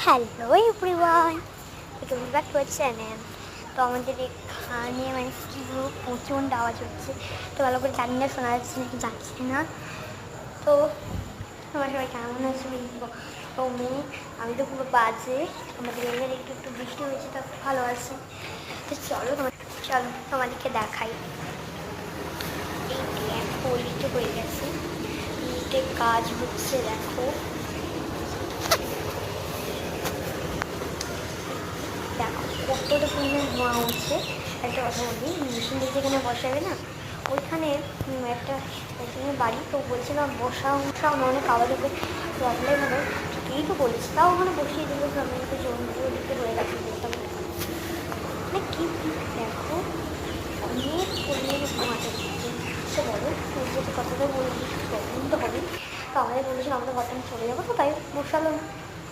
Hello everyone, welcome back to our channel. তো আমাদের এখানে মানে পুরো প্রচণ্ড আওয়াজ হচ্ছে, তো ভালো করে জানি না শোনা যাচ্ছে নাকি যাচ্ছে না। তো তোমার সবাই কেমন আছে বলবো। তো আমি তো পুরো বাজে, আমাদের এখানে একটু একটু বৃষ্টি হয়েছে, তো ভালো আছে। তো চলো তোমাদেরকে দেখাই। এই একটা ইটে হয়ে গেছে, ইটে কাজ হচ্ছে, দেখো দেখো কতটা পরিমাণ ধোঁয়া উঠছে। একটা কথা বলি, মেশিনটা যেখানে বসাবে না ওইখানে একটা একজনের বাড়ি, তো বলছিলাম বসাও না, অনেক আওয়াজ হবে, প্রবলেম হবে, ঠিকই তো বলেছি, তাও ওখানে বসিয়ে দিল। ফ্যামিলিতে জমি ওদিকে হয়ে গেছে বলতাম মানে কি দেখো অনেক পরিমাণে ধোঁয়াটা দিচ্ছে। সে বলো যে কথাটা বলবি প্রবলেম তো হবে। তো আমাদের বলেছিল আমাদের ঘরটা চলে যাবো, তো তাই বসালো না।